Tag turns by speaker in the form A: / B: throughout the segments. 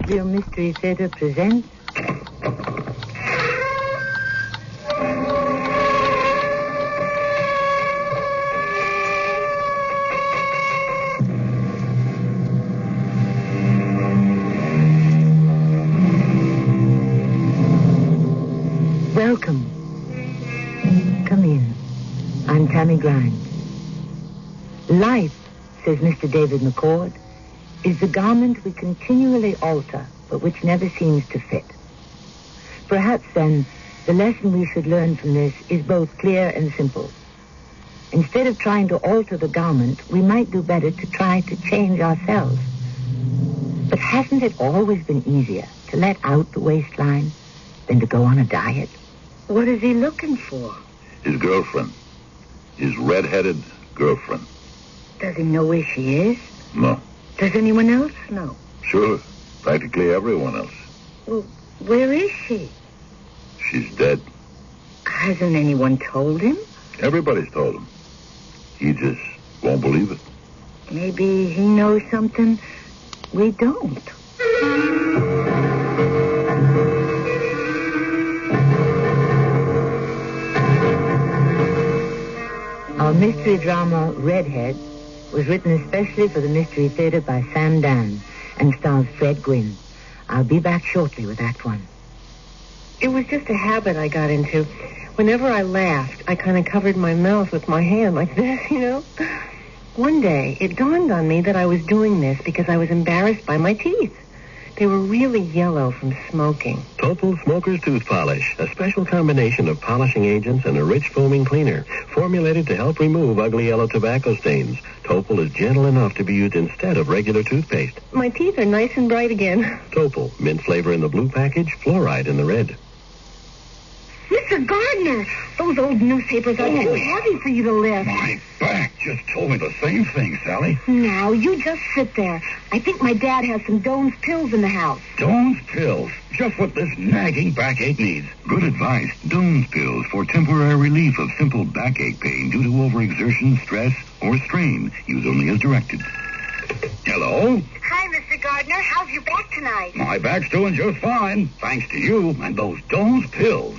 A: Radio Mystery Theater presents... Welcome. Come in. I'm Tammy Grimes. Life, says Mr. David McCord, is the garment we continually alter, but which never seems to fit. Perhaps, then, the lesson we should learn from this is both clear and simple. Instead of trying to alter the garment, we might do better to try to change ourselves. But hasn't it always been easier to let out the waistline than to go on a diet? What is he looking for?
B: His girlfriend. His red-headed girlfriend.
A: Does he know where she is?
B: No.
A: Does anyone else know?
B: Sure. Practically everyone else.
A: Well, where is she?
B: She's dead.
A: Hasn't anyone told him?
B: Everybody's told him. He just won't believe it.
A: Maybe he knows something we don't. Our mystery drama, Redhead, was written especially for the Mystery Theater by Sam Dan and stars Fred Gwynne. I'll be back shortly with Act One.
C: It was just a habit I got into. Whenever I laughed, I kind of covered my mouth with my hand like this, you know. One day, it dawned on me that I was doing this because I was embarrassed by my teeth. They were really yellow from smoking.
D: Topol Smoker's Tooth Polish, a special combination of polishing agents and a rich foaming cleaner, formulated to help remove ugly yellow tobacco stains. Topol is gentle enough to be used instead of regular toothpaste.
C: My teeth are nice and bright again.
D: Topol, mint flavor in the blue package, fluoride in the red.
A: Mr. Gardner, those old newspapers are too heavy for you to lift.
B: My back just told me the same thing, Sally.
A: Now, you just sit there. I think my dad has some Doan's pills in the house.
B: Doan's pills. Just what this nagging backache needs. Good advice. Doan's pills for temporary relief of simple backache pain due to overexertion, stress, or strain. Use only as directed. Hello?
A: Hi, Mr. Gardner. How's your back tonight?
B: My back's doing just fine, thanks to you and those Doan's pills.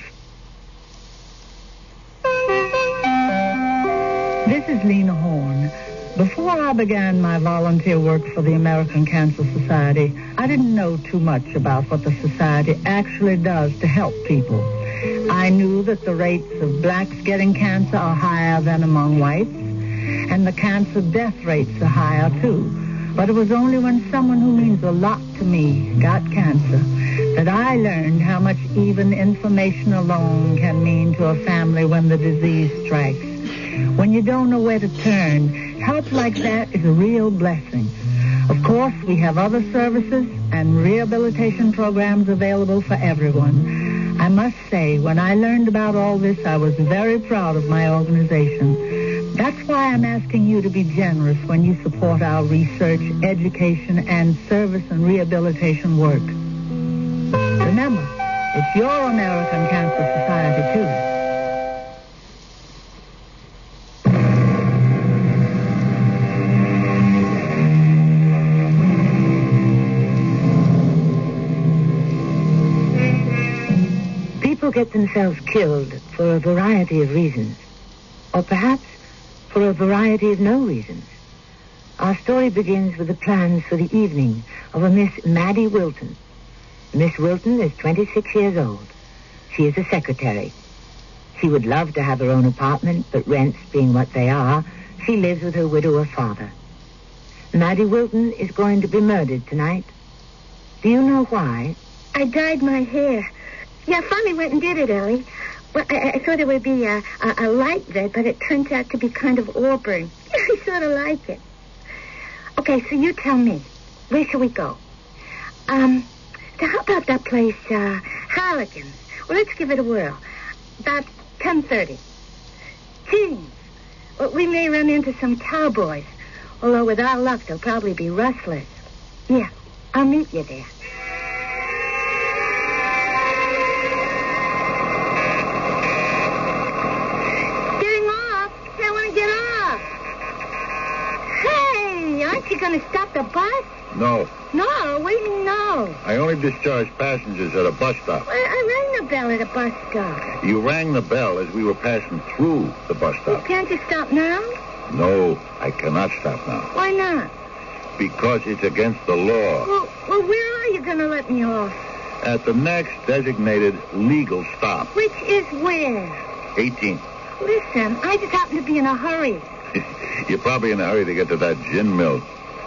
E: This is Lena Horne. Before I began my volunteer work for the American Cancer Society, I didn't know too much about what the society actually does to help people. I knew that the rates of blacks getting cancer are higher than among whites, and the cancer death rates are higher, too. But it was only when someone who means a lot to me got cancer that I learned how much even information alone can mean to a family when the disease strikes. When you don't know where to turn, help like that is a real blessing. Of course, we have other services and rehabilitation programs available for everyone. I must say, when I learned about all this, I was very proud of my organization. That's why I'm asking you to be generous when you support our research, education, and service and rehabilitation work. Remember, it's your American Cancer Society, too.
A: People get themselves killed for a variety of reasons, or perhaps for a variety of no reasons. Our story begins with the plans for the evening of a Miss Maddie Wilton. Miss Wilton is 26 years old. She is a secretary. She would love to have her own apartment, but rents being what they are, she lives with her widower father. Maddie Wilton is going to be murdered tonight. Do you know why?
F: I dyed my hair. Yeah, I finally went and did it, Ellie. Well, I thought it would be a light red, but it turns out to be kind of auburn. I sort of like it. Okay, so you tell me. Where shall we go? How about that place, Harrigan's? Well, let's give it a whirl. About 10:30. Jeans. Well, we may run into some cowboys. Although with our luck, they'll probably be rustlers. Yeah, I'll meet you there. Aren't you going to stop the bus?
B: No.
F: No? We didn't know.
G: I only discharge passengers at a bus stop.
F: I rang the bell at a bus stop.
G: You rang the bell as we were passing through the bus stop.
F: Can't you stop now?
G: No, I cannot stop now.
F: Why not?
G: Because it's against the law.
F: Well, where are you going to let me off?
G: At the next designated legal stop.
F: Which is where?
G: 18.
F: Listen, I just happen to be in a hurry.
G: You're probably in a hurry to get to that gin mill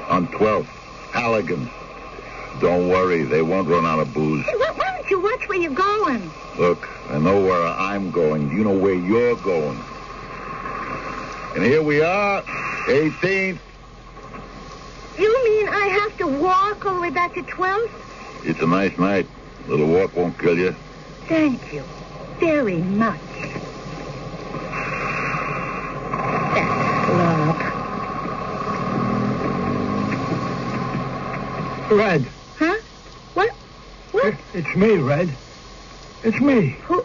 G: on 12th, Halligan's. Don't worry, they won't run out of booze.
F: Hey, why don't you watch where you're going?
G: Look, I know where I'm going. Do you know where you're going? And here we are, 18th.
F: You mean I have to walk all the way back to 12th?
G: It's a nice night. A little walk won't kill you.
F: Thank you very much. That's love.
H: Red.
F: Huh? What?
H: It's me, Red. It's me.
F: Who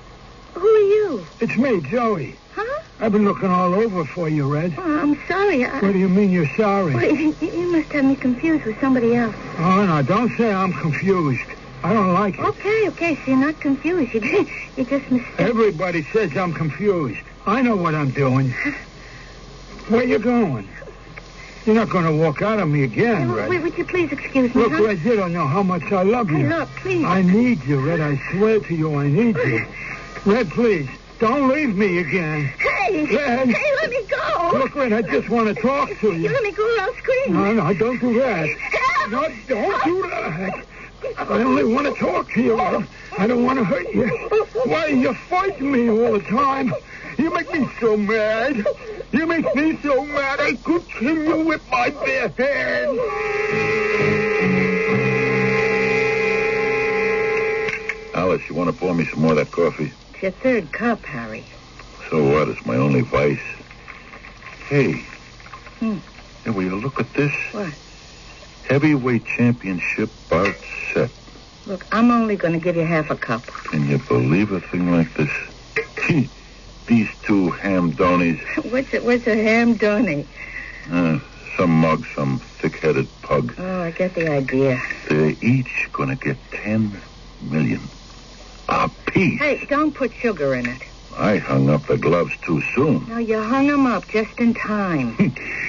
F: are you?
H: It's me, Joey.
F: Huh?
H: I've been looking all over for you, Red.
F: Oh, I'm sorry.
H: What do you mean you're sorry?
F: Well, you must have me confused with somebody else.
H: Oh, no, don't say I'm confused. I don't like it.
F: Okay, so you're not confused. You just mistaken.
H: Everybody says I'm confused. I know what I'm doing. Where you going? You're not going to walk out on me again, Red.
F: Would you please excuse me?
H: Look, Red, you don't know how much I love you.
F: Hey, look, please.
H: I need you, Red. I swear to you, I need you. Red, please, don't leave me again.
F: Hey!
H: Red.
F: Hey, let me go!
H: Look, Red, I just want to talk to you.
F: You let me go or I'll scream.
H: No, don't do that.
F: Help!
H: No, don't do that. I only want to talk to you. I don't want to hurt you. Why are you fighting me all the time? You make me so mad. You make me so mad I could kill you with my bare hands.
G: Alice, you want to pour me some more of that coffee?
C: It's your third cup, Harry.
G: So what? It's my only vice. Hey. Hey, will you look at this?
C: What?
G: Heavyweight championship bout set.
C: Look, I'm only going to give you half a cup.
G: Can you believe a thing like this? These two ham donies.
C: What's a ham donny?
G: Some mug, some thick-headed pug.
C: Oh, I get the idea.
G: They're each going to get $10 million a piece.
C: Hey, don't put sugar in it.
G: I hung up the gloves too soon.
C: No, you hung them up just in time.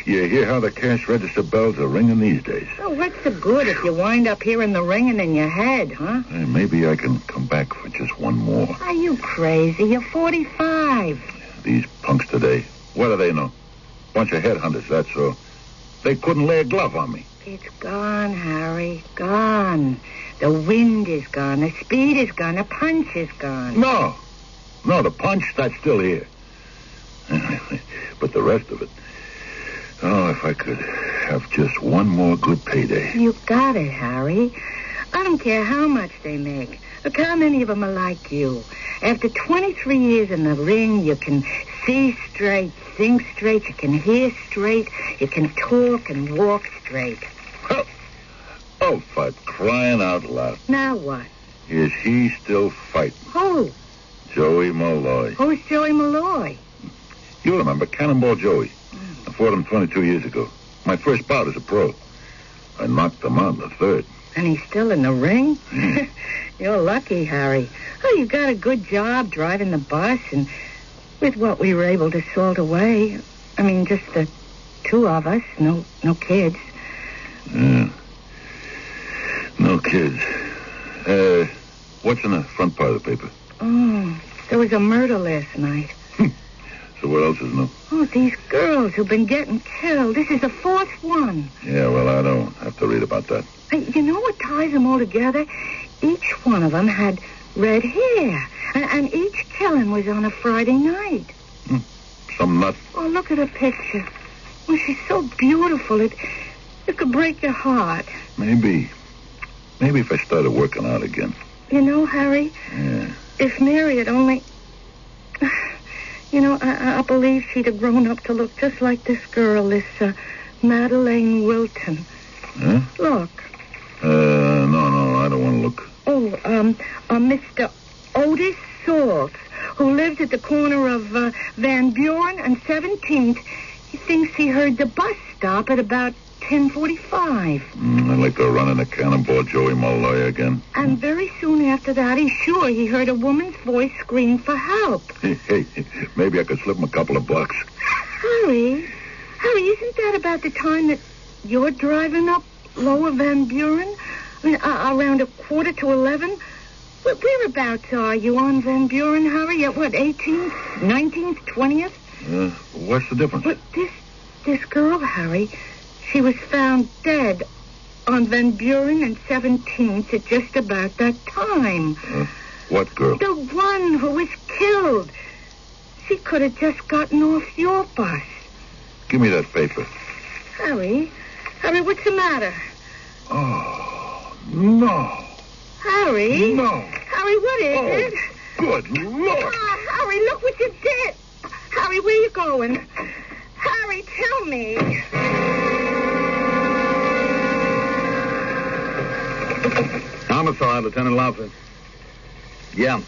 G: You hear how the cash register bells are ringing these days?
C: Oh, what's the good if you wind up hearing the ringing in your head, huh?
G: Hey, maybe I can come back for just one more.
C: Are you crazy? You're 45.
G: These punks today, what do they know? Bunch of headhunters, that's all. They couldn't lay a glove on me.
C: It's gone, Harry. Gone. The wind is gone. The speed is gone. The punch is gone.
G: No, the punch, that's still here. But the rest of it, oh, if I could have just one more good payday.
C: You got it, Harry. I don't care how much they make. Look how many of them are like you. After 23 years in the ring, you can see straight, think straight, you can hear straight, you can talk and walk straight.
G: Oh, for crying out loud.
C: Now what?
G: Is he still fighting?
C: Who?
G: Joey Malloy.
C: Who's Joey Malloy?
G: You remember Cannonball Joey. I fought him 22 years ago. My first bout as a pro. I knocked him out in the third.
C: And he's still in the ring?
G: Yeah.
C: You're lucky, Harry. Oh, you got a good job driving the bus, and with what we were able to salt away, I mean, just the two of us, no kids.
G: Yeah. No kids. What's in the front part of the paper?
C: Oh, there was a murder last night.
G: So what else is new?
C: Oh, these girls who've been getting killed. This is the fourth one.
G: Yeah, well, I don't have to read about that.
C: You know what ties them all together? Each one of them had red hair. And each killing was on a Friday night.
G: Some nut.
C: Oh, look at her picture. Oh, she's so beautiful. It could break your heart.
G: Maybe if I started working out again.
C: You know, Harry?
G: Yeah.
C: If Mary had only... You know, I believe she'd have grown up to look just like this girl, this Madeleine Wilton.
G: Huh?
C: Look.
G: No, I don't want to look.
C: Oh, Mr. Otis Salt, who lives at the corner of Van Buren and 17th. He thinks he heard the bus stop at about 10:45.
G: I'd like to run in a cannonball Joey Malloy again.
C: And very soon after that, he's sure he heard a woman's voice scream for help.
G: Hey, maybe I could slip him a couple of bucks.
C: Harry, isn't that about the time that you're driving up Lower Van Buren? I mean, around 11:15? Whereabouts are you on Van Buren, Harry? At what, 18th, 19th, 20th?
G: What's the difference?
C: But this girl, Harry, she was found dead on Van Buren and 17th at just about that time.
G: What girl?
C: The one who was killed. She could have just gotten off your bus.
G: Give me that paper.
C: Harry, what's the matter?
G: Oh, no.
C: Harry?
G: No.
C: Harry, what is it?
G: Good Lord.
C: Harry, look what you did. Harry, where you going? Harry, tell me.
I: Homicide, Lieutenant Laufer. Yeah.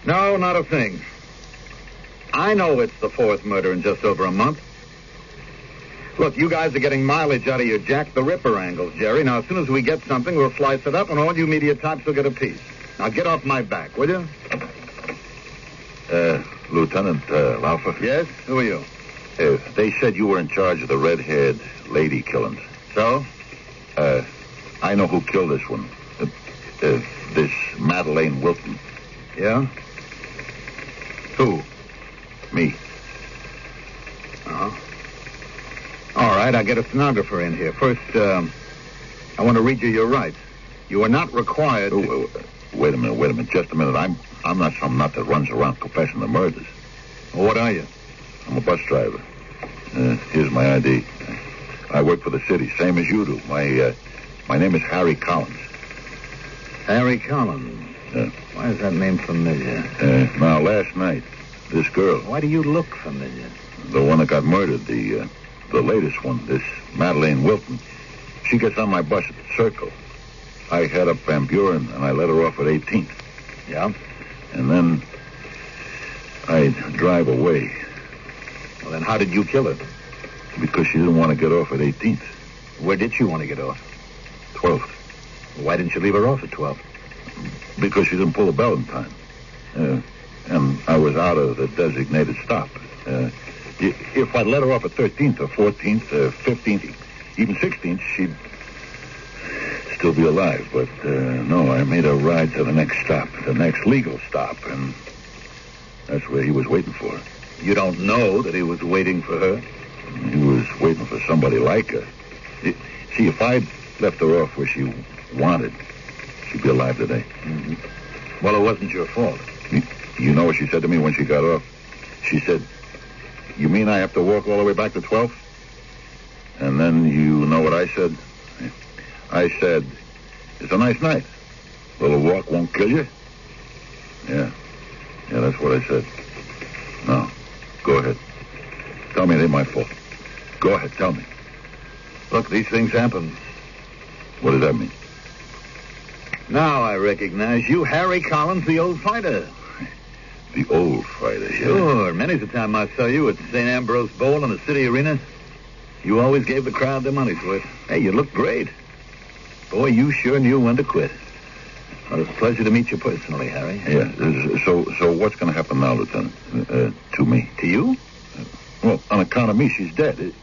I: No, not a thing. I know it's the fourth murder in just over a month. Look, you guys are getting mileage out of your Jack the Ripper angles, Jerry. Now, as soon as we get something, we'll slice it up, and all you media types will get a piece. Now, get off my back, will you?
G: Lieutenant Laufer?
I: Yes? Who are you?
G: They said you were in charge of the red-haired lady killings.
I: So?
G: I know who killed this one. This Madeleine Wilton.
I: Yeah? Who?
G: Me.
I: Oh. All right, I'll get a stenographer in here. First, I want to read you your rights. You are not required to...
G: Wait a minute, just a minute. I'm not some nut that runs around confessing the murders.
I: Well, what are you?
G: I'm a bus driver. Here's my ID. I work for the city, same as you do. My name is Harry Collins.
I: Harry Collins? Why is that name familiar?
G: Now, last night, this girl...
I: Why do you look familiar?
G: The one that got murdered, the latest one, this Madeleine Wilton. She gets on my bus at the Circle. I head up Van Buren, and I let her off at 18th.
I: Yeah?
G: And then I drive away.
I: Well, then how did you kill her?
G: Because she didn't want to get off at 18th.
I: Where did she want to get off?
G: 12th.
I: Why didn't you leave her off at 12th?
G: Because she didn't pull the bell in time. And I was out of the designated stop. If I'd let her off at 13th or 14th or 15th, even 16th, she'd still be alive. But no, I made her ride to the next stop, the next legal stop, and that's where he was waiting for her.
I: You don't know that he was waiting for her?
G: He was waiting for somebody like her. See, if I'd left her off where she wanted, she'd be alive today.
I: Mm-hmm. Well, it wasn't your fault.
G: You know what she said to me when she got off? She said, "You mean I have to walk all the way back to 12th?" And then you know what I said? I said, "It's a nice night. A little walk won't kill you." Yeah, that's what I said. No, go ahead. Tell me it ain't my fault. Go ahead, tell me.
I: Look, these things happen.
G: What does that mean?
I: Now I recognize you, Harry Collins, the old fighter.
G: The old fighter, yeah.
I: Sure. Many's the time I saw you at St. Ambrose Bowl in the city arena. You always gave the crowd their money's worth. Hey, you looked great. Boy, you sure knew when to quit. Well, it's a pleasure to meet you personally, Harry.
G: Yeah. So what's going to happen now, Lieutenant? To me?
I: To you?
G: Well, on account of me, she's dead.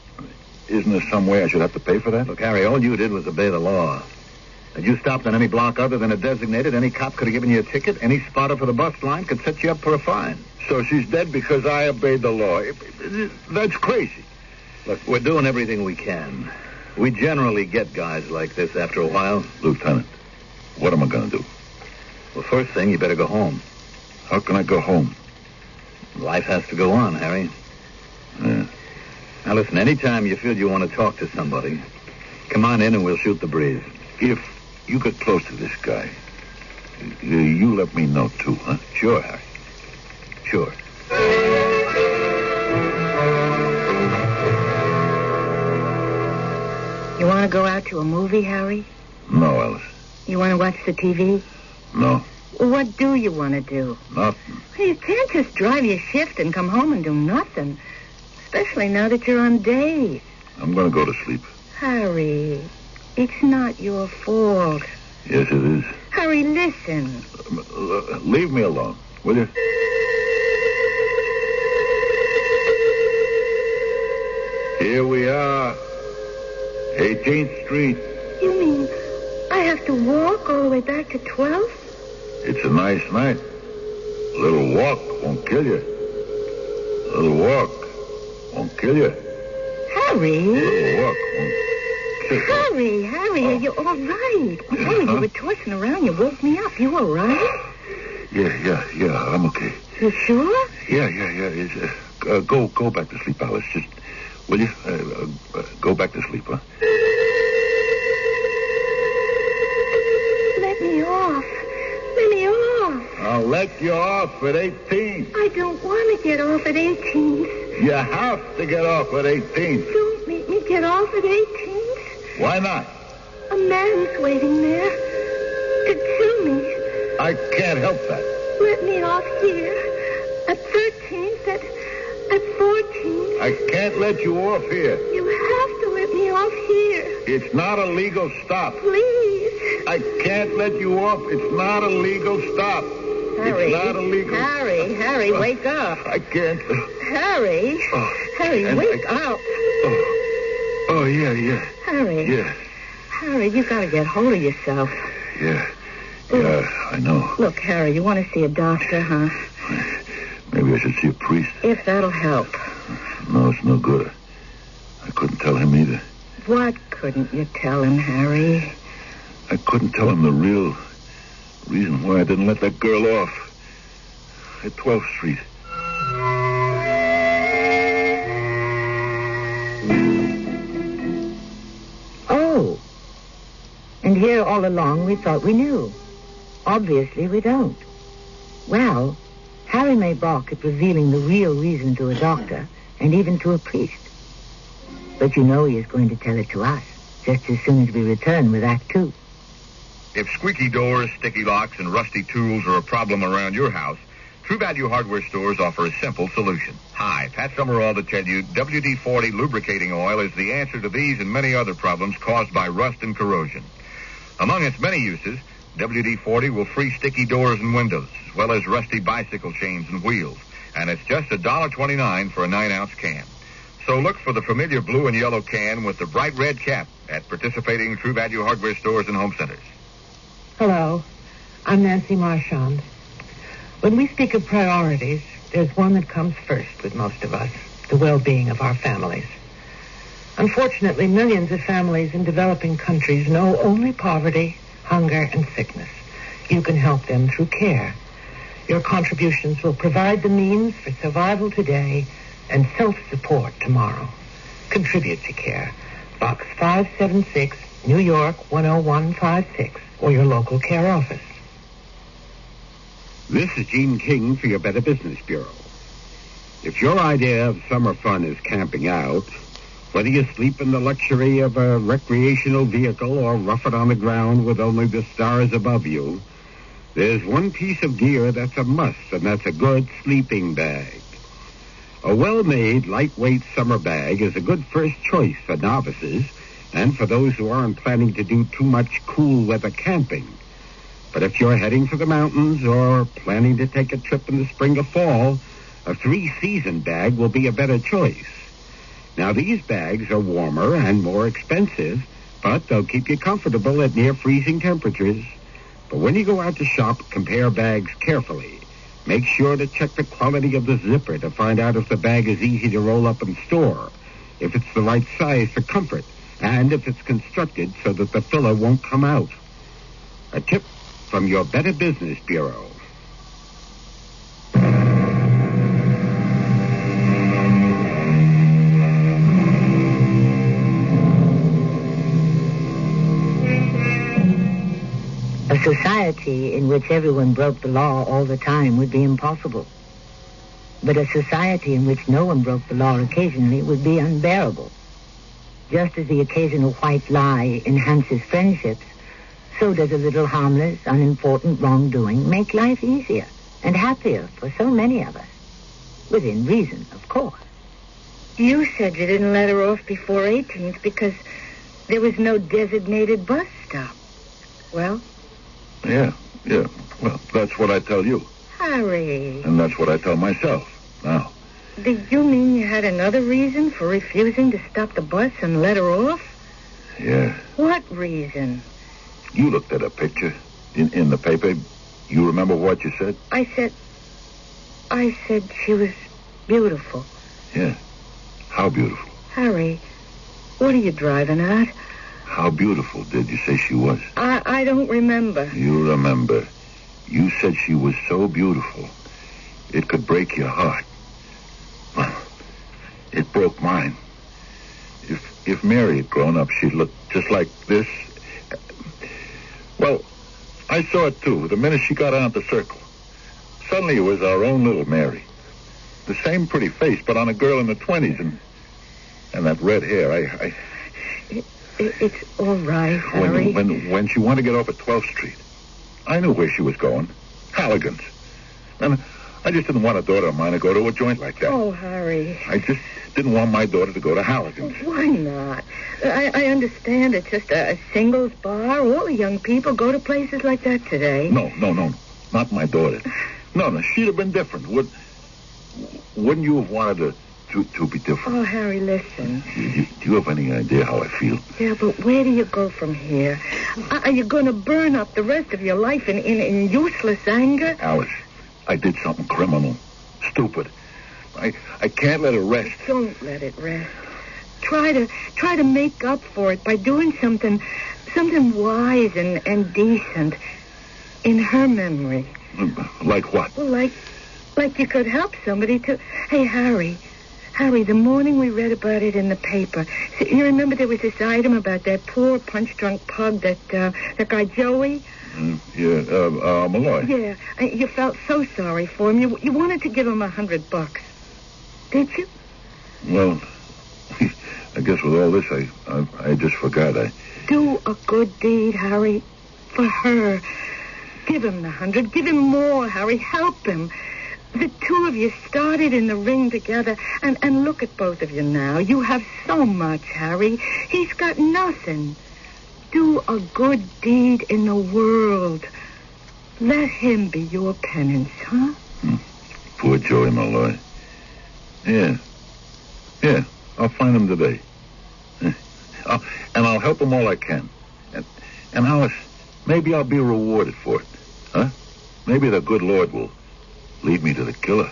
G: Isn't there some way I should have to pay for that?
I: Look, Harry, all you did was obey the law. Had you stopped on any block other than a designated, any cop could have given you a ticket. Any spotter for the bus line could set you up for a fine.
G: So she's dead because I obeyed the law. That's crazy.
I: Look, we're doing everything we can. We generally get guys like this after a while.
G: Lieutenant, what am I going to do?
I: Well, first thing, you better go home.
G: How can I go home?
I: Life has to go on, Harry.
G: Yeah.
I: Now, listen, anytime you feel you want to talk to somebody, come on in and we'll shoot the breeze.
G: If you get close to this guy, you let me know, too, huh?
I: Sure, Harry. Sure.
C: You want to go out to a movie, Harry?
G: No, Alice.
C: You want to watch the TV?
G: No.
C: What do you want to do?
G: Nothing.
C: You can't just drive your shift and come home and do nothing. Especially now that you're on days.
G: I'm going to go to sleep.
F: Harry, it's not your fault.
G: Yes, it is.
F: Harry, listen.
G: Leave me alone, will you? Here we are. 18th Street.
F: You mean I have to walk all the way back to 12th?
G: It's a nice night. A little walk won't kill you. A little walk won't kill you.
F: Harry?
G: A little walk won't kill you.
F: Harry, are you all right? Oh, you were tossing around. You woke me up. You all right?
G: Yeah, I'm okay.
F: You sure?
G: Yeah. It's, go back to sleep, Alice. Just, will you? Go back to sleep, huh?
F: Let me off.
G: I'll let you off at 18.
F: I don't want to get off at 18th.
G: You have to get off at 18.
F: Don't make me get off at 18th.
G: Why not?
F: A man's waiting there to kill me.
G: I can't help that.
F: Let me off here. At 13th, at 14th.
G: I can't let you off here.
F: You have to let me off here.
G: It's not a legal stop.
F: Please.
G: I can't let you off. It's not a legal stop.
C: Harry.
G: It's not illegal.
C: Harry, wake up.
G: I can't.
C: Harry. Harry, wake up.
G: Oh, yeah.
C: Harry.
G: Yeah.
C: Harry, you got to get hold of yourself.
G: Yeah, I know.
C: Look, Harry, you want to see a doctor, huh?
G: Maybe I should see a priest.
C: If that'll help.
G: No, it's no good. I couldn't tell him either.
C: What couldn't you tell him, Harry?
G: I couldn't tell him the real reason why I didn't let that girl off at 12th Street.
A: Oh. And here all along we thought we knew. Obviously we don't. Well, Harry may balk at revealing the real reason to a doctor and even to a priest. But you know he is going to tell it to us just as soon as we return with Act 2.
J: If squeaky doors, sticky locks, and rusty tools are a problem around your house, True Value Hardware stores offer a simple solution. Hi, Pat Summerall to tell you WD-40 lubricating oil is the answer to these and many other problems caused by rust and corrosion. Among its many uses, WD-40 will free sticky doors and windows, as well as rusty bicycle chains and wheels. And it's just $1.29 for a 9-ounce can. So look for the familiar blue and yellow can with the bright red cap at participating True Value Hardware stores and home centers.
C: Hello, I'm Nancy Marchand. When we speak of priorities, there's one that comes first with most of us, the well-being of our families. Unfortunately, millions of families in developing countries know only poverty, hunger, and sickness. You can help them through care. Your contributions will provide the means for survival today and self-support tomorrow. Contribute to CARE. Box 576, New York 10156, or your local care office.
K: This is Gene King for your Better Business Bureau. If your idea of summer fun is camping out, whether you sleep in the luxury of a recreational vehicle or rough it on the ground with only the stars above you, there's one piece of gear that's a must, and that's a good sleeping bag. A well-made, lightweight summer bag is a good first choice for novices and for those who aren't planning to do too much cool weather camping. But if you're heading for the mountains or planning to take a trip in the spring or fall, a 3-season bag will be a better choice. Now, these bags are warmer and more expensive, but they'll keep you comfortable at near freezing temperatures. But when you go out to shop, compare bags carefully. Make sure to check the quality of the zipper to find out if the bag is easy to roll up and store, if it's the right size for comfort, and if it's constructed so that the filler won't come out. A tip from your Better Business Bureau.
A: A society in which everyone broke the law all the time would be impossible. But a society in which no one broke the law occasionally would be unbearable. Just as the occasional white lie enhances friendships, so does a little harmless, unimportant wrongdoing make life easier and happier for so many of us. Within reason, of course. You said you didn't let her off before 18th because there was no designated bus stop. Well?
G: Yeah. Well, that's what I tell you.
A: Harry.
G: And that's what I tell myself now.
A: Do you mean you had another reason for refusing to stop the bus and let her off?
G: Yeah.
A: What reason?
G: You looked at a picture in the paper. You remember what you said?
A: I said she was beautiful.
G: Yeah. How beautiful?
A: Harry, what are you driving at?
G: How beautiful did you say she was?
A: I don't remember.
G: You remember. You said she was so beautiful, it could break your heart. Well, it broke mine. If Mary had grown up, she'd look just like this. Well, I saw it, too, the minute she got out the circle. Suddenly it was our own little Mary. The same pretty face, but on a girl in the 20s, and that red hair.
A: It's all right, Harry.
G: When she wanted to get off at 12th Street, I knew where she was going. Halligan's. And I just didn't want a daughter of mine to go to a joint like that.
A: Oh, Harry.
G: I just didn't want my daughter to go to Halligan's.
A: Why not? I understand it's just a singles bar. All the young people go to places like that today.
G: No. Not my daughter. No, she'd have been different. Wouldn't you have wanted to be different?
A: Oh, Harry, listen.
G: Do you have any idea how I feel?
A: Yeah, but where do you go from here? Are you going to burn up the rest of your life in useless anger?
G: Alice, I did something criminal. Stupid. I can't let it rest.
A: Don't let it rest. Try to make up for it by doing something wise and decent in her memory.
G: Like what?
A: Well, like you could help somebody to... Hey, Harry, the morning we read about it in the paper, you remember there was this item about that poor punch-drunk pug, that guy Joey?
G: Malloy.
A: Yeah, you felt so sorry for him. You wanted to give him $100. Did you?
G: Well, I guess with all this, I just forgot.
A: Do a good deed, Harry, for her. Give him the 100. Give him more, Harry. Help him. The two of you started in the ring together, and look at both of you now. You have so much, Harry. He's got nothing. Do a good deed in the world. Let him be your penance, huh?
G: Poor Joey Malloy. Yeah, I'll find him today. And I'll help him all I can. And Alice, maybe I'll be rewarded for it. Huh? Maybe the good Lord will lead me to the killer.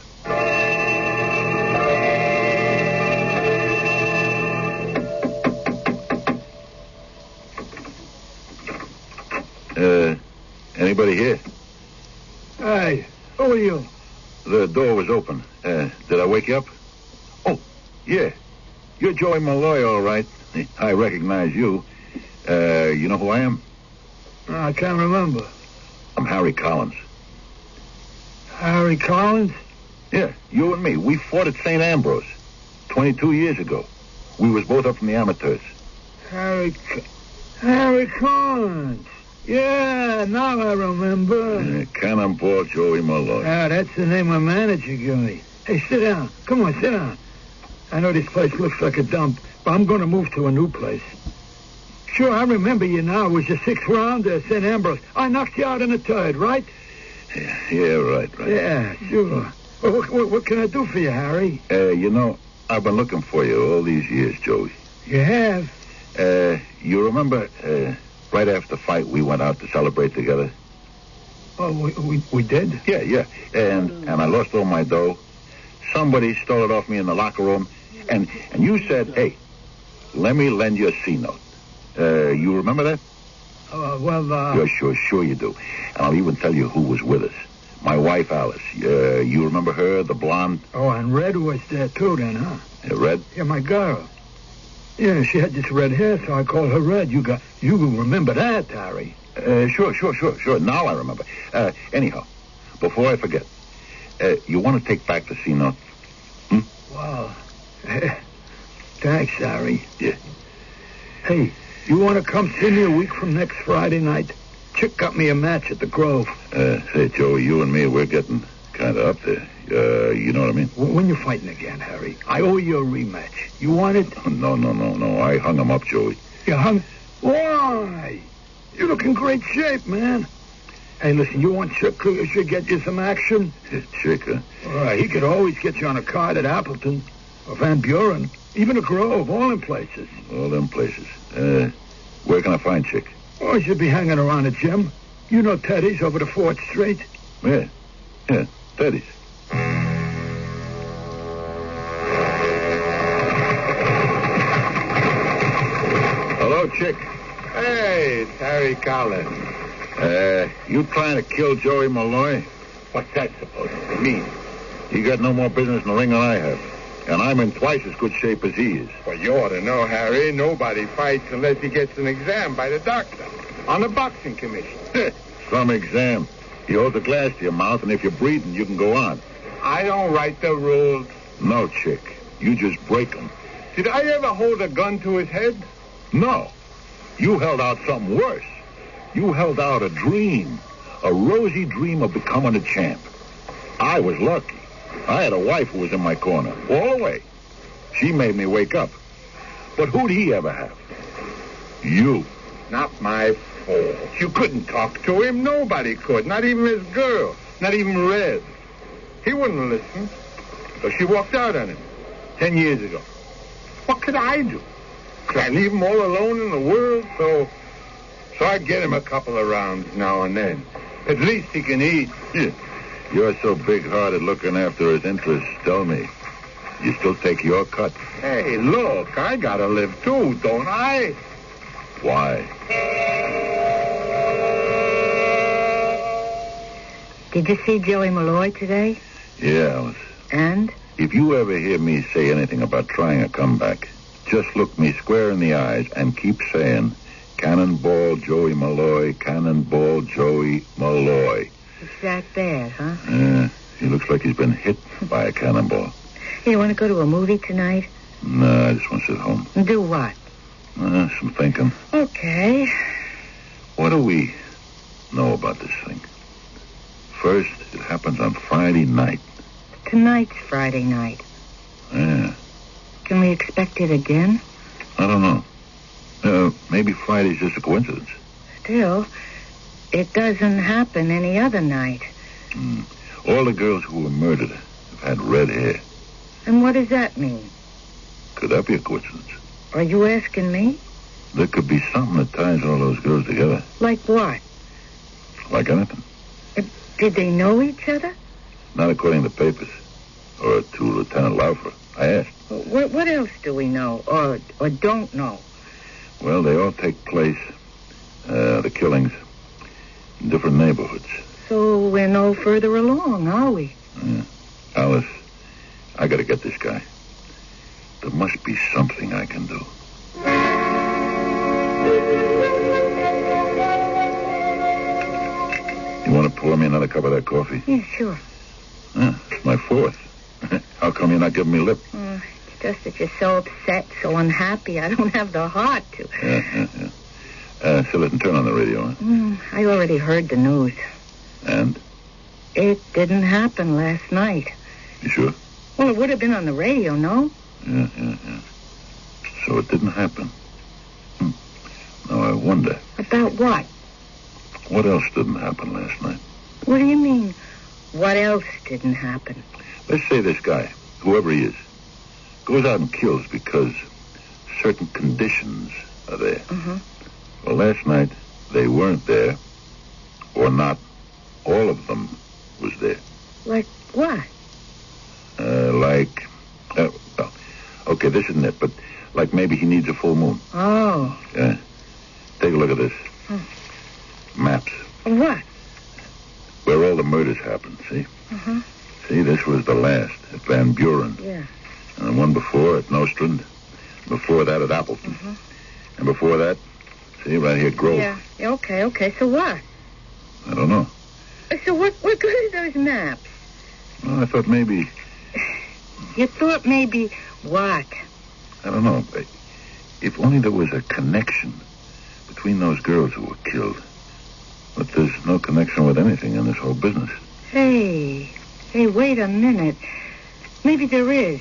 G: Anybody here?
H: Hey, who are you?
G: The door was open. Did I wake you up? Oh, yeah. You're Joey Malloy, all right. I recognize you. You know who I am?
H: I can't remember.
G: I'm Harry Collins.
H: Harry Collins?
G: Yeah, you and me. We fought at St. Ambrose 22 years ago. We was both up from the amateurs.
H: Harry Collins. Yeah, now I remember.
G: Cannonball Joey Malloy.
H: That's the name my manager gave me. Hey, sit down. Come on, sit down. I know this place looks like a dump, but I'm going to move to a new place. Sure, I remember you now. It was your 6th round at St. Ambrose. I knocked you out in the 3rd, right?
G: Yeah, right.
H: Yeah, sure. Well, what can I do for you, Harry?
G: I've been looking for you all these years, Joey.
H: You have?
G: You remember, right after the fight, we went out to celebrate together?
H: Oh, we did?
G: Yeah. And I lost all my dough. Somebody stole it off me in the locker room. And you said, hey, let me lend you a C-note. You remember that? Sure you do. And I'll even tell you who was with us. My wife, Alice. You remember her, the blonde?
H: Oh, and Red was there too then, huh?
G: Red?
H: Yeah, my girl. Yeah, she had this red hair, so I called her Red. You remember that, Harry?
G: Sure. Now I remember. Anyhow, before I forget, you want to take back the C-note?
H: Wow. Thanks, Harry.
G: Yeah.
H: Hey, you want to come see me a week from next Friday night? Chick got me a match at the Grove.
G: Say, Joey, you and me, we're getting kind of up there. You know what I mean?
H: When you fighting again, Harry? I owe you a rematch. You want it?
G: No. I hung him up, Joey.
H: You hung? Why? You look in great shape, man. Hey, listen, you want Chick should get you some action?
G: Chick, huh?
H: All right, he could always get you on a card at Appleton or Van Buren, even a Grove, all them places.
G: All them places. Where can I find Chick?
H: Oh, he should be hanging around the gym. You know Teddy's over to 4th Street.
G: Yeah, Teddy's. Hello, Chick.
L: Hey, it's Harry Collins.
G: You trying to kill Joey Malloy?
L: What's that supposed to mean?
G: You got no more business in the ring than I have. And I'm in twice as good shape as he is.
L: Well, you ought to know, Harry. Nobody fights unless he gets an exam by the doctor on the boxing commission.
G: Some exam. You hold the glass to your mouth, and if you're breathing, you can go on.
L: I don't write the rules.
G: No, Chick. You just break them.
L: Did I ever hold a gun to his head?
G: No. You held out something worse. You held out a dream. A rosy dream of becoming a champ. I was lucky. I had a wife who was in my corner, all the way. She made me wake up. But who'd he ever have? You.
L: Not my fault. You couldn't talk to him. Nobody could. Not even his girl. Not even Red. He wouldn't listen. So she walked out on him 10 years ago. What could I do? Could I leave him all alone in the world? So I'd get him a couple of rounds now and then. At least he can eat.
G: Yeah. You're so big-hearted looking after his interests. Tell me, you still take your cut?
L: Hey, look, I gotta live too, don't I?
G: Why?
A: Did you see Joey Malloy today?
G: Yeah, Alice.
A: And?
G: If you ever hear me say anything about trying a comeback, just look me square in the eyes and keep saying, Cannonball Joey Malloy, Cannonball Joey Malloy.
A: It's that bad, huh?
G: Yeah, he looks like he's been hit by a cannonball.
A: Hey, you want to go to a movie tonight?
G: No, I just want to sit home.
A: Do what?
G: Some thinking.
A: Okay.
G: What do we know about this thing? First, it happens on Friday night.
A: Tonight's Friday night.
G: Yeah.
A: Can we expect it again?
G: I don't know. Maybe Friday's just a coincidence.
A: Still, it doesn't happen any other night.
G: All the girls who were murdered have had red hair.
A: And what does that mean?
G: Could that be a coincidence?
A: Are you asking me?
G: There could be something that ties all those girls together.
A: Like what?
G: Like anything.
A: Did they know each other?
G: Not according to papers. Or to Lieutenant Laufer. I asked.
A: What else do we know? Or don't know?
G: Well, they all take place, the killings, in different neighborhoods.
A: So we're no further along, are we?
G: Alice, I gotta get this guy. There must be something I can do. You want to pour me another cup of that coffee?
A: Yeah, sure.
G: It's my fourth. How come you're not giving me lip?
A: It's just that you're so upset, so unhappy, I don't have the heart to.
G: Yeah. So listen, turn on the radio, huh?
A: I already heard the news.
G: And?
A: It didn't happen last night.
G: You sure?
A: Well, it would have been on the radio, no?
G: Yeah. So it didn't happen. Now I wonder.
A: About what?
G: What else didn't happen last night?
A: What do you mean, what else didn't happen?
G: Let's say this guy, whoever he is, goes out and kills because certain conditions are there. Well, last night, they weren't there, or not all of them was there.
A: Like what?
G: Okay, this isn't it, but like maybe he needs a full moon.
A: Oh.
G: Yeah. Take a look at this. Maps.
A: What?
G: Where all the murders happened, see? See, this was the last at Van Buren.
A: Yeah.
G: And the one before at Nostrand. Before that at Appleton. And before that, see, right here at Grove.
A: Yeah, okay. So what?
G: I don't know.
A: So what good are those maps?
G: Well, I thought maybe...
A: You thought maybe what?
G: I don't know. If only there was a connection between those girls who were killed. But there's no connection with anything in this whole business.
A: Hey, Hey, wait a minute. Maybe there is.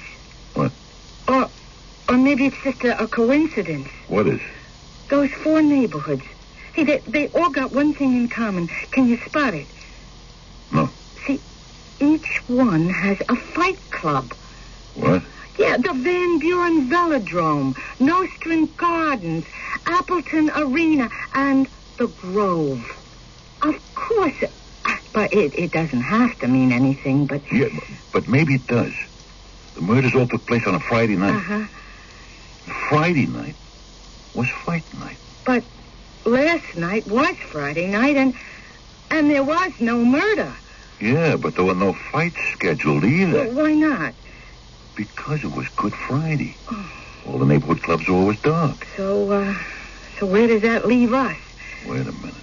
G: What?
A: Or maybe it's just a coincidence.
G: What is?
A: Those 4 neighborhoods. Hey, they all got one thing in common. Can you spot it?
G: No.
A: See, each one has a fight club.
G: What?
A: Yeah, the Van Buren Velodrome, Nostrand Gardens, Appleton Arena, and the Grove. Of course, but it doesn't have to mean anything, but...
G: Yeah, but maybe it does. The murders all took place on a Friday night.
A: Uh-huh.
G: Friday night was fight night.
A: But last night was Friday night, and there was no murder.
G: Yeah, but there were no fights scheduled either.
A: Well, why not?
G: Because it was Good Friday. All the neighborhood clubs were always dark.
A: So where does that leave us?
G: Wait a minute.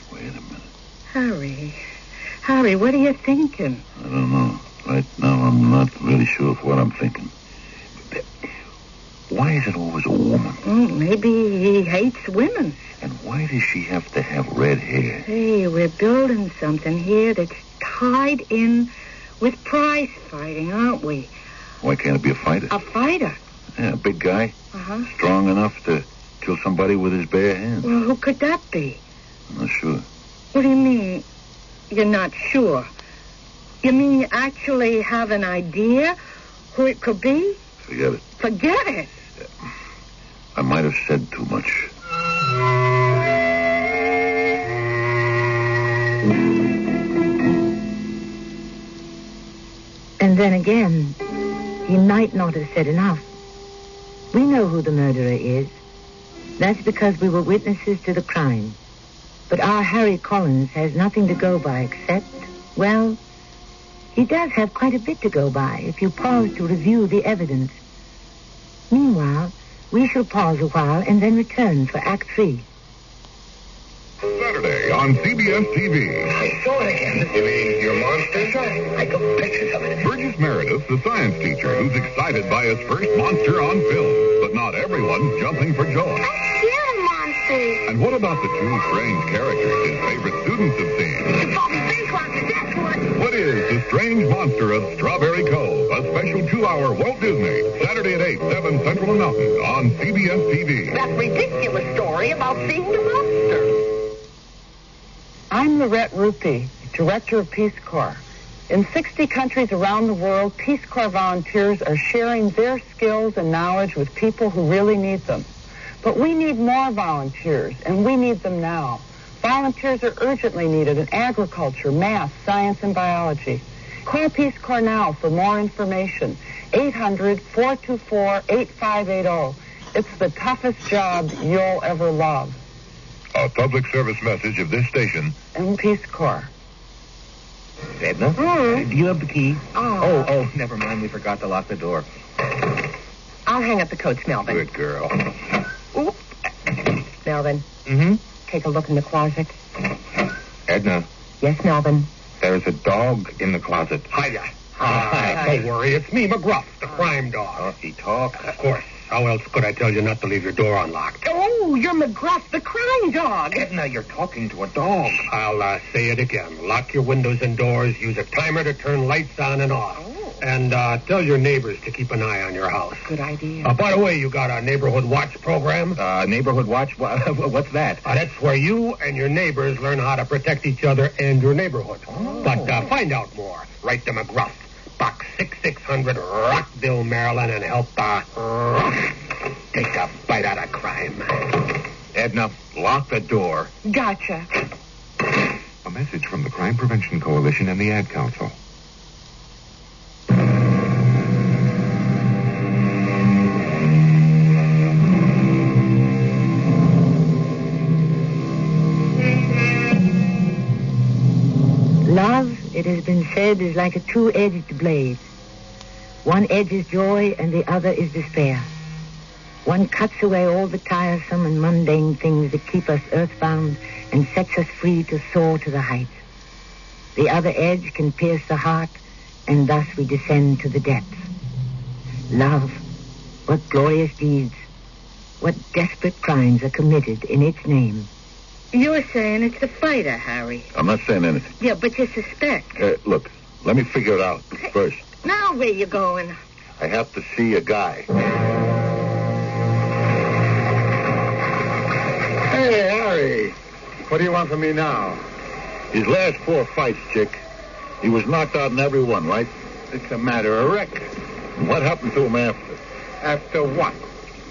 A: Harry, what are you thinking?
G: I don't know. Right now, I'm not really sure of what I'm thinking. Why is it always a woman?
A: Maybe he hates women.
G: And why does she have to have red hair?
A: Hey, we're building something here that's tied in with prize fighting, aren't we?
G: Why can't it be a fighter?
A: A fighter?
G: Yeah, a big guy.
A: Uh-huh.
G: Strong enough to kill somebody with his bare hands.
A: Well, who could that be?
G: I'm not sure.
A: What do you mean, you're not sure? You mean you actually have an idea who it could be?
G: Forget it.
A: Forget it?
G: I might have said too much.
A: And then again, he might not have said enough. We know who the murderer is. That's because we were witnesses to the crime. But our Harry Collins has nothing to go by except, well, he does have quite a bit to go by if you pause to review the evidence. Meanwhile, we shall pause a while and then return for Act 3.
J: Saturday on CBS TV.
H: I saw it again. You mean your monster? That's right. I took pictures of it.
J: Burgess Meredith, the science teacher who's excited by his first monster on film. But not everyone's jumping for joy.
F: I fear monsters.
J: And what about the 2 strange characters his favorite students have seen?
F: It's all big monsters, that's what.
J: What is The Strange Monster of Strawberry Cove? A special 2-hour Walt Disney. Saturday at 8, 7 Central and Mountain on CBS TV.
C: That ridiculous story about seeing the monster. I'm Lorette Rupi, Director of Peace Corps. In 60 countries around the world, Peace Corps volunteers are sharing their skills and knowledge with people who really need them. But we need more volunteers, and we need them now. Volunteers are urgently needed in agriculture, math, science, and biology. Call Peace Corps now for more information. 800-424-8580. It's the toughest job you'll ever love.
J: A public service message of this station
C: and Peace Corps.
M: Edna, do you have the key?
C: Oh,
M: never mind. We forgot to lock the door.
C: I'll hang up the coats, Melvin.
M: Good girl.
C: Oop. Melvin.
M: Mm-hmm.
C: Take a look in the closet.
M: Edna.
C: Yes, Melvin.
M: There's a dog in the closet.
L: Hiya.
C: Hi.
L: Don't worry, it's me, McGruff, the crime dog.
M: Oh, he talks.
L: Of course. How else could I tell you not to leave your door unlocked?
C: Oh, you're McGruff, the crime dog.
M: Edna, you're talking to a dog.
L: I'll say it again. Lock your windows and doors. Use a timer to turn lights on and off.
C: Oh.
L: And tell your neighbors to keep an eye on your house.
C: Good idea.
L: By the way, you got a neighborhood watch program?
M: Neighborhood watch? What's that?
L: That's where you and your neighbors learn how to protect each other and your neighborhood.
M: Oh.
L: But find out more. Write to McGruff, Box 6600, Rockville, Maryland, and help take a bite out of crime.
M: Edna, lock the door.
C: Gotcha.
J: A message from the Crime Prevention Coalition and the Ad Council.
A: Love, it has been said, is like a two-edged blade. One edge is joy and the other is despair. One cuts away all the tiresome and mundane things that keep us earthbound and sets us free to soar to the heights. The other edge can pierce the heart, and thus we descend to the depths. Love, what glorious deeds, what desperate crimes are committed in its name.
F: You're saying it's the fighter, Harry.
G: I'm not saying anything.
F: Yeah, but you suspect.
G: Look, Let me figure it out first.
F: Now where you going?
G: I have to see a guy.
L: Hey, Harry. What do you want from me now?
G: His last 4 fights, Chick. He was knocked out in every one, right?
L: It's a matter of record.
G: What happened to him after?
L: After what?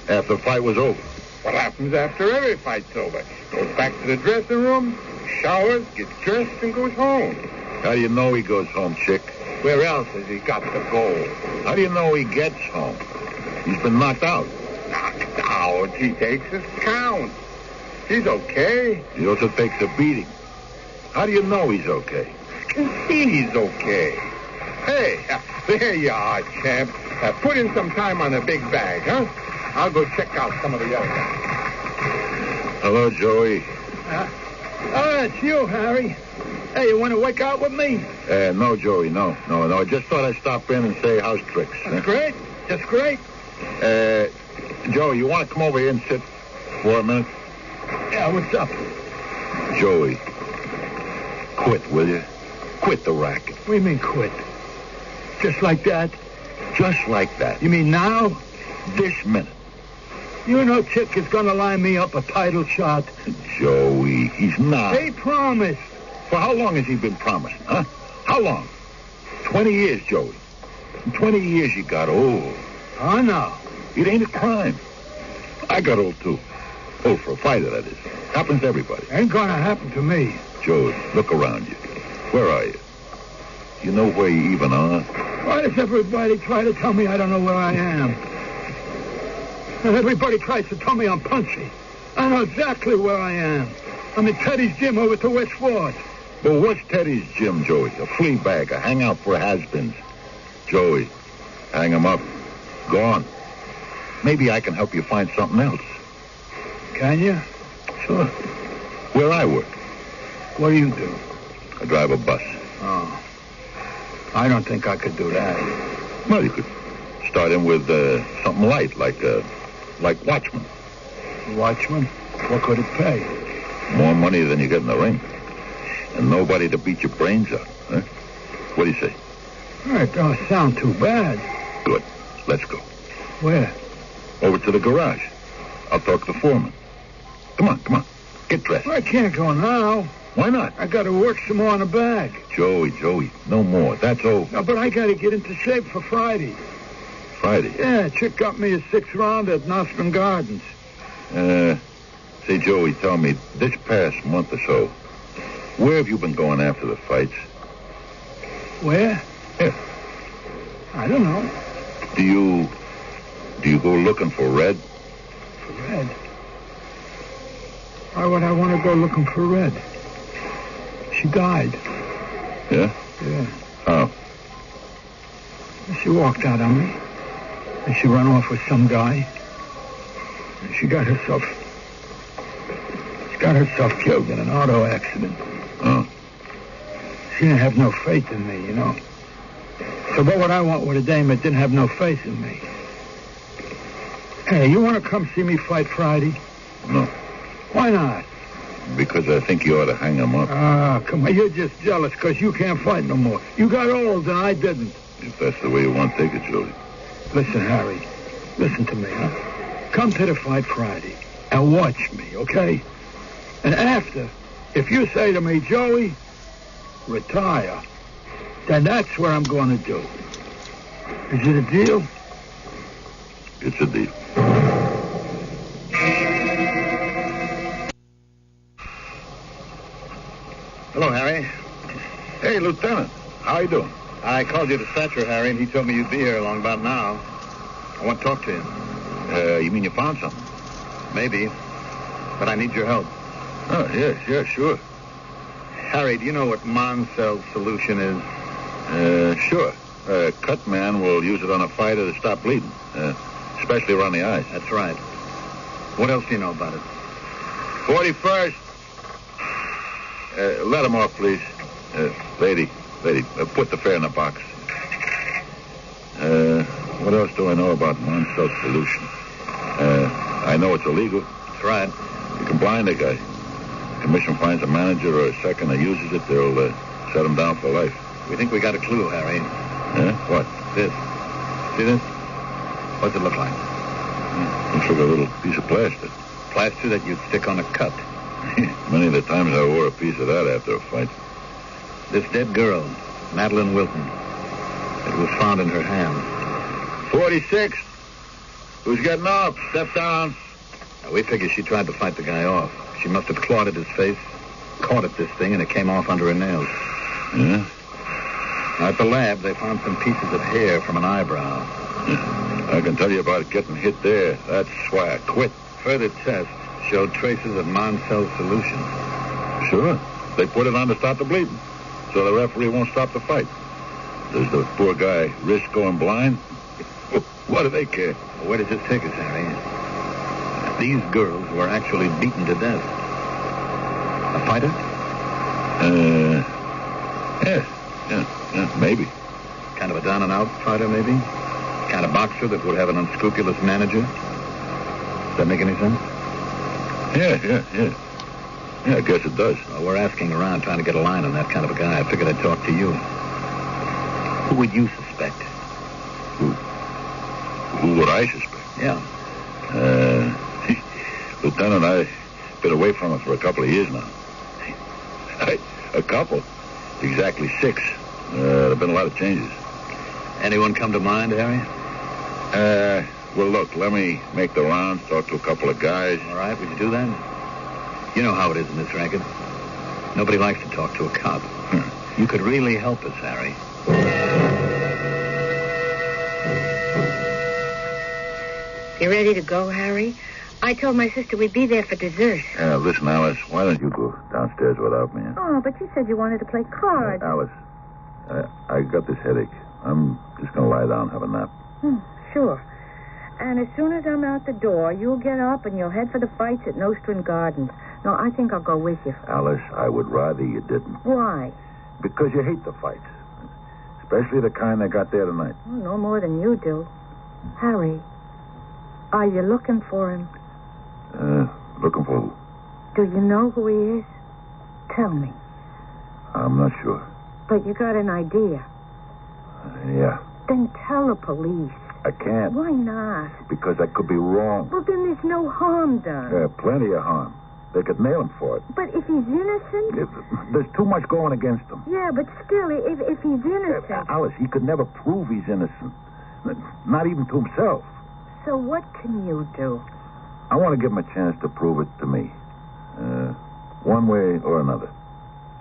G: After the fight was over.
L: What happens after every fight's over? Goes back to the dressing room, showers, gets dressed, and goes home.
G: How do you know he goes home, Chick?
L: Where else has he got to go?
G: How do you know he gets home? He's been knocked out.
L: Knocked out? He takes his count. He's okay.
G: He also takes a beating. How do you know he's okay?
L: I can see he's okay. Hey, there you are, champ. Put in some time on the big bag, huh? I'll go check out some of the other guys.
G: Hello, Joey.
H: It's you, Harry. Hey, you want to wake out with me?
G: No, Joey, no. I just thought I'd stop in and say house tricks.
H: That's great. That's great.
G: Joey, you want to come over here and sit for a minute?
H: Yeah, what's up?
G: Joey, quit, will you? Quit the racket.
H: What do you mean quit? Just like that?
G: Just like that.
H: You mean now?
G: This minute.
H: You know Chick is going to line me up a title shot.
G: Joey, he's not.
H: He promised.
G: For how long has he been promised, huh? How long? 20 years, Joey. In 20 years you got old.
H: Oh, no.
G: It ain't a crime. I got old, too. Old for a fighter, that is. Happens to everybody.
H: Ain't going to happen to me.
G: Joey, look around you. Where are you? You know where you even are?
H: Why does everybody try to tell me I don't know where I am? And everybody tries to tell me I'm punchy. I know exactly where I am. I'm in Teddy's gym over to West Ford.
G: Well, what's Teddy's gym, Joey? A flea bag, a hangout for has-beens. Joey, hang him up. Gone. Maybe I can help you find something else.
H: Can you?
G: Sure. Where I work.
H: What do you do?
G: I drive a bus.
H: Oh. I don't think I could do that.
G: Well, you could start in with something light, like watchman.
H: Watchman? What could it pay?
G: More money than you get in the ring. And nobody to beat your brains out, huh? What do you say?
H: It don't sound too bad.
G: Good. Let's go.
H: Where?
G: Over to the garage. I'll talk to the foreman. Come on. Get dressed.
H: I can't go now.
G: Why not?
H: I got to work some more on the bag.
G: Joey, no more. That's over.
H: No, but I got to get into shape for Friday.
G: Friday?
H: Yeah, Chick got me a 6th round at Nostrand Gardens.
G: Say, Joey, tell me, this past month or so, where have you been going after the fights?
H: Where?
G: Yeah.
H: I don't know.
G: Do you go looking for Red?
H: For Red? Why would I want to go looking for Red? She died.
G: Yeah?
H: Yeah.
G: How?
H: She walked out on me. And she ran off with some guy. And she got herself killed in an auto accident.
G: Oh.
H: She didn't have no faith in me, you know. So what would I want with a dame that didn't have no faith in me? Hey, you want to come see me fight Friday?
G: No.
H: Why not?
G: Because I think you ought to hang him up.
H: Come on. You're just jealous because you can't fight no more. You got old and I didn't.
G: If that's the way you want to take it, Joey.
H: Listen, Harry. Listen to me, huh? Come to the fight Friday and watch me, okay? And after, if you say to me, Joey, retire, then that's what I'm going to do. Is it a deal?
G: It's a deal.
I: Hello, Harry.
G: Hey, Lieutenant. How you doing?
I: I called you to Thatcher, Harry, and he told me you'd be here along about now. I want to talk to you.
G: You mean you found something?
I: Maybe. But I need your help.
G: Oh, yeah, sure.
I: Harry, do you know what Monsell's solution is?
G: Sure. Cut man will use it on a fighter to stop bleeding, especially around the eyes.
I: That's right. What else do you know about it?
G: 41st. Let him off, please. Lady, put the fare in the box. What else do I know about Monsell's solution? I know it's illegal.
I: That's right.
G: You can blind a guy. Commission finds a manager or a second that uses it, they'll set him down for life.
I: We think we got a clue, Harry.
G: Huh? What?
I: This. See this? What's it look like?
G: Looks like a little piece of plaster.
I: Plaster that you'd stick on a cut.
G: Many of the times I wore a piece of that after a fight.
I: This dead girl, Madeline Wilton. It was found in her hand.
G: 46. Who's getting off? Step down.
I: Now, we figure she tried to fight the guy off. She must have clawed at his face, caught at this thing, and it came off under her nails.
G: Yeah?
I: Now, at the lab, they found some pieces of hair from an eyebrow.
G: Yeah. I can tell you about getting hit there. That's why I quit.
I: Further tests showed traces of Mansell's solution.
G: Sure. They put it on to stop the bleeding, so the referee won't stop the fight. Does the poor guy risk going blind? What do they care?
I: Well, where does this take us, Harry? These girls were actually beaten to death. A fighter?
G: Yeah, maybe.
I: Kind of a down-and-out fighter, maybe? Kind of boxer that would have an unscrupulous manager? Does that make any sense?
G: Yeah. Yeah, I guess it does.
I: Well, we're asking around trying to get a line on that kind of a guy. I figured I'd talk to you. Who would you suspect?
G: Who would I suspect?
I: Yeah.
G: Lieutenant, I've been away from it for a couple of years now. A couple? Exactly 6. There have been a lot of changes.
I: Anyone come to mind, Harry?
G: Well, look, let me make the rounds, talk to a couple of guys.
I: All right, would you do that? You know how it is in this racket. Nobody likes to talk to a cop. You could really help us, Harry.
A: You ready to go, Harry? I told my sister we'd be there for dessert.
G: Listen, Alice, why don't you go downstairs without me?
F: Oh, but you said you wanted to play cards.
G: Alice, I got this headache. I'm just going to lie down and have a nap.
A: Sure. And as soon as I'm out the door, you'll get up and you'll head for the fights at Nostrand Gardens. No, I think I'll go with you.
G: Alice, I would rather you didn't.
A: Why?
G: Because you hate the fights. Especially the kind that got there tonight.
A: Oh, no more than you do. Harry, are you looking for him?
G: Looking for who?
A: Do you know who he is? Tell me.
G: I'm not sure.
A: But you got an idea.
G: Yeah.
A: Then tell the police.
G: I can't.
A: Why not?
G: Because I could be wrong.
A: Well, then there's no harm done.
G: Plenty of harm. They could nail him for it.
A: But if he's innocent?
G: There's too much going against him.
A: Yeah, but still, if he's innocent...
G: Alice, he could never prove he's innocent. Not even to himself.
A: So what can you do?
G: I want to give him a chance to prove it to me. One way or another.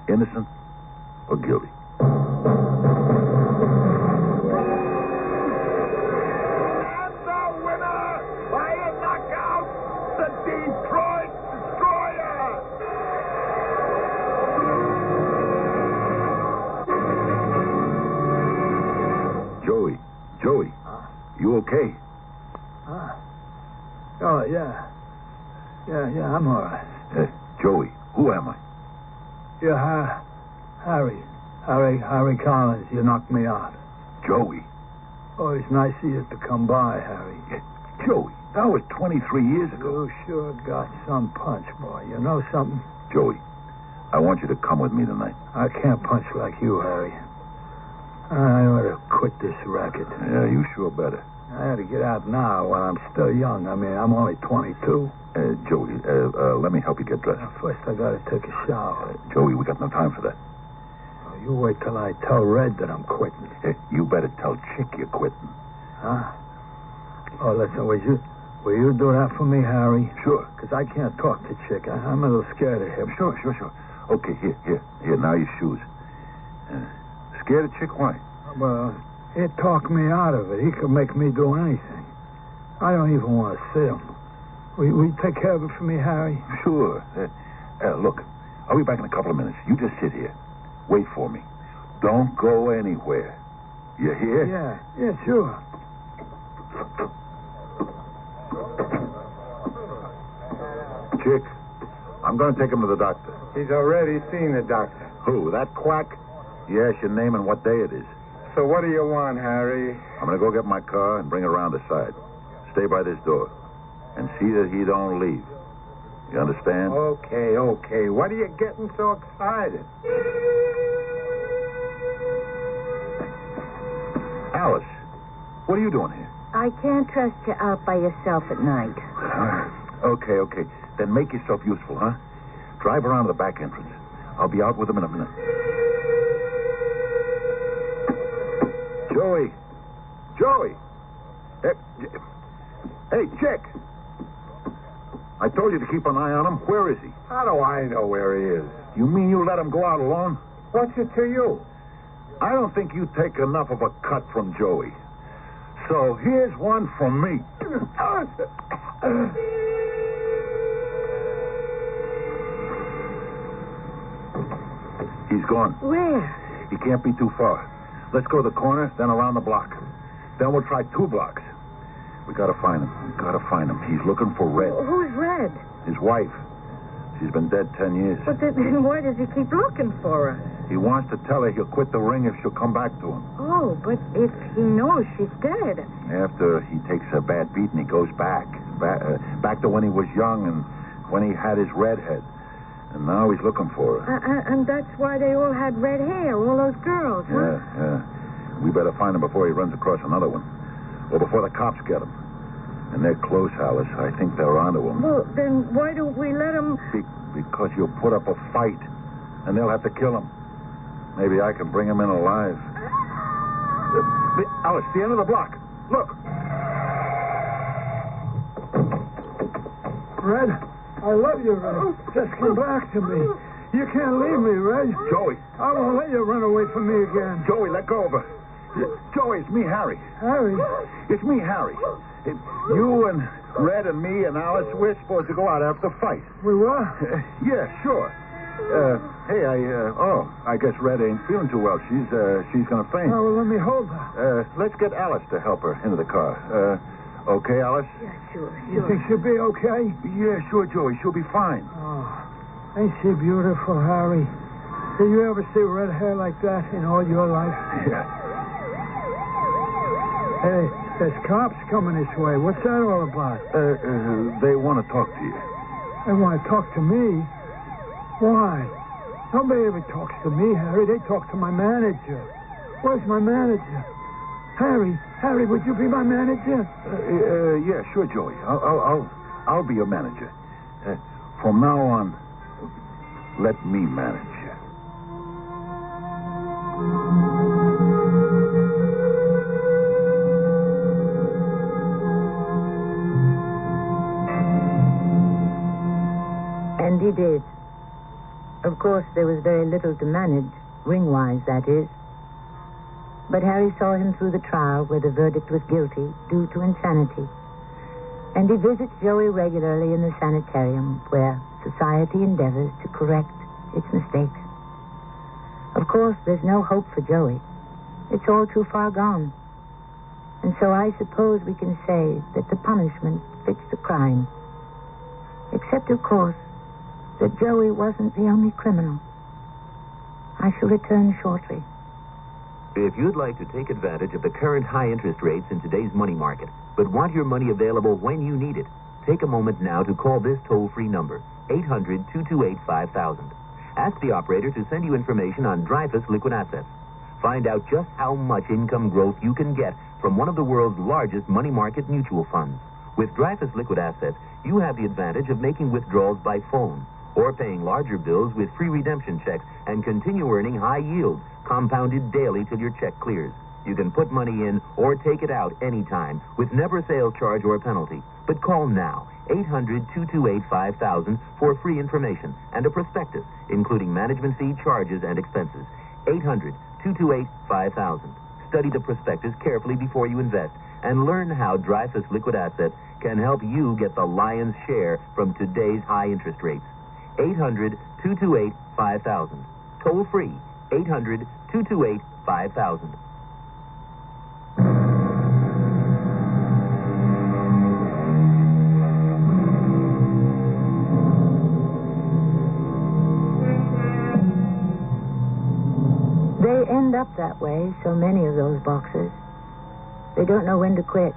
G: Innocent or guilty. Joey, you okay?
H: Oh, yeah. Yeah, I'm all right.
G: Joey, who am I?
H: You're Harry Collins. You knocked me out.
G: Joey?
H: Oh, it's nice of you to come by, Harry.
G: Joey, that was 23 years ago.
H: You sure got some punch, boy. You know something?
G: Joey, I want you to come with me tonight.
H: I can't punch like you, Harry. I ought to quit this racket.
G: Yeah, you sure better.
H: I had to get out now while I'm still young. I mean, I'm only 22.
G: Joey, let me help you get dressed.
H: First, I got to take a shower.
G: Joey, we got no time for that.
H: You wait till I tell Red that I'm quitting.
G: You better tell Chick you're quitting.
H: Huh? Oh, listen, will you do that for me, Harry?
G: Sure.
H: Because I can't talk to Chick. I'm a little scared of him.
G: Sure. Okay, here, now your shoes. Scared of Chick? Why?
H: Well, he'd talk me out of it. He could make me do anything. I don't even want to see him. Will you take care of it for me, Harry?
G: Sure. Look, I'll be back in a couple of minutes. You just sit here. Wait for me. Don't go anywhere. You hear?
H: Yeah, sure.
G: Chick, I'm going to take him to the doctor.
L: He's already seen the doctor.
G: Who, that quack? Yes, your name and what day it is.
L: So what do you want, Harry?
G: I'm going to go get my car and bring it around the side. Stay by this door. And see that he don't leave. You understand?
L: Okay. What are you getting so excited?
G: What are you doing here?
F: I can't trust you out by yourself at night.
G: Okay. Then make yourself useful, huh? Drive around to the back entrance. I'll be out with them in a minute. Joey! Hey, Chick! I told you to keep an eye on him. Where is he?
L: How do I know where he is?
G: You mean you let him go out alone?
L: What's it to you?
G: I don't think you take enough of a cut from Joey. So here's one from me. He's gone.
F: Where?
G: He can't be too far. Let's go to the corner, then around the block. Then we'll try 2 blocks. We gotta find him. He's looking for Red.
F: Who's Red?
G: His wife. She's been dead 10 years.
F: But then why does he keep looking for her?
G: He wants to tell her he'll quit the ring if she'll come back to him.
F: Oh, but if he knows she's dead.
G: After he takes a bad beating, he goes back to when he was young and when he had his redhead. And now he's looking for her.
F: And that's why they all had red hair, all those girls, huh?
G: Yeah. We better find him before he runs across another one. Or before the cops get him. And they're close, Alice. I think they're onto him.
F: Well, then why don't we let him...
G: Because you'll put up a fight, and they'll have to kill him. Maybe I can bring him in alive. Alice, the end of the block. Look.
H: Red, I love you, Red. Just come back to me. You can't leave me, Red.
G: Joey.
H: I won't let you run away from me again.
G: Joey, let go of her. Joey, it's me, Harry.
H: Harry?
G: It's me, Harry. You and Red and me and Alice, we're supposed to go out after the fight.
H: We what?
G: Yeah, sure. Hey, I guess Red ain't feeling too well. She's gonna faint.
H: Oh, well, let me hold her.
G: Let's get Alice to help her into the car. Okay, Alice?
F: Yeah, sure.
H: You think she'll be okay?
G: Yeah, sure, Joey. She'll be fine.
H: Oh, ain't she beautiful, Harry? Did you ever see red hair like that in all your life?
G: Yeah.
H: Hey, there's cops coming this way. What's that all about?
G: They want to talk to you.
H: They want to talk to me? Why? Nobody ever talks to me, Harry. They talk to my manager. Where's my manager? Harry, would you be my manager?
G: Yeah, sure, Joey. I'll be your manager. From now on, let me manage you.
A: And he did. Of course, there was very little to manage, ring-wise, that is. But Harry saw him through the trial where the verdict was guilty due to insanity. And he visits Joey regularly in the sanitarium where society endeavors to correct its mistakes. Of course, there's no hope for Joey. It's all too far gone. And so I suppose we can say that the punishment fits the crime. Except, of course, that Joey wasn't the only criminal. I shall return shortly.
N: If you'd like to take advantage of the current high interest rates in today's money market, but want your money available when you need it, take a moment now to call this toll-free number, 800-228-5000. Ask the operator to send you information on Dreyfus Liquid Assets. Find out just how much income growth you can get from one of the world's largest money market mutual funds. With Dreyfus Liquid Assets, you have the advantage of making withdrawals by phone or paying larger bills with free redemption checks and continue earning high yields, compounded daily till your check clears. You can put money in or take it out anytime with never a sales charge or a penalty. But call now, 800-228-5000 for free information and a prospectus, including management fee, charges, and expenses. 800-228-5000. Study the prospectus carefully before you invest and learn how Dreyfus Liquid Assets can help you get the lion's share from today's high interest rates. 800-228-5000. Toll free, 800-228-5000.
A: They end up that way, so many of those boxers. They don't know when to quit.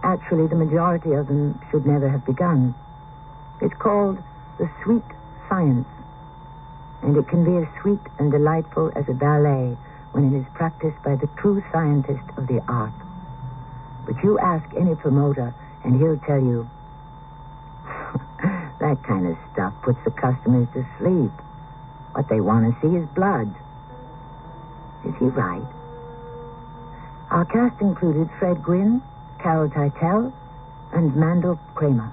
A: Actually, the majority of them should never have begun. It's called the sweet science, and it can be as sweet and delightful as a ballet when it is practiced by the true scientist of the art. But you ask any promoter, and he'll tell you, that kind of stuff puts the customers to sleep. What they want to see is blood. Is he right? Our cast included Fred Gwynn, Carol Teitel, and Mandel Kramer.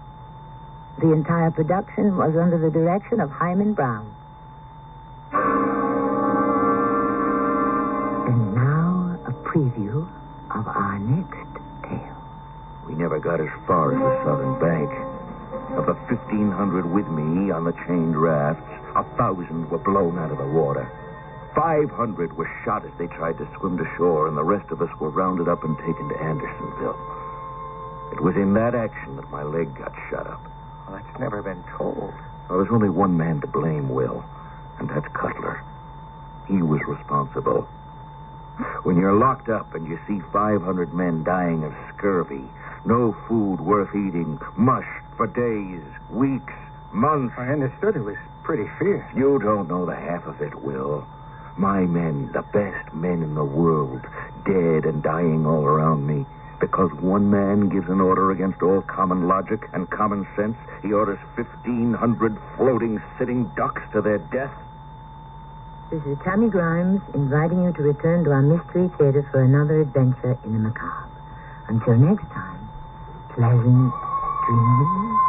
A: The entire production was under the direction of Himan Brown. And now, a preview of our next tale.
O: We never got as far as the southern bank. Of the 1,500 with me on the chained rafts, 1,000 were blown out of the water. 500 were shot as they tried to swim to shore, and the rest of us were rounded up and taken to Andersonville. It was in that action that my leg got shot up.
M: Well, that's never been told.
O: Well, there's only one man to blame, Will, and that's Cutler. He was responsible. When you're locked up and you see 500 men dying of scurvy, no food worth eating, mush for days, weeks, months.
M: I understood it was pretty fierce.
O: You don't know the half of it, Will. My men, the best men in the world, dead and dying all around me. Because one man gives an order against all common logic and common sense, he orders 1,500 floating, sitting ducks to their death.
A: This is Tammy Grimes inviting you to return to our Mystery Theater for another adventure in the macabre. Until next time, pleasant dreams.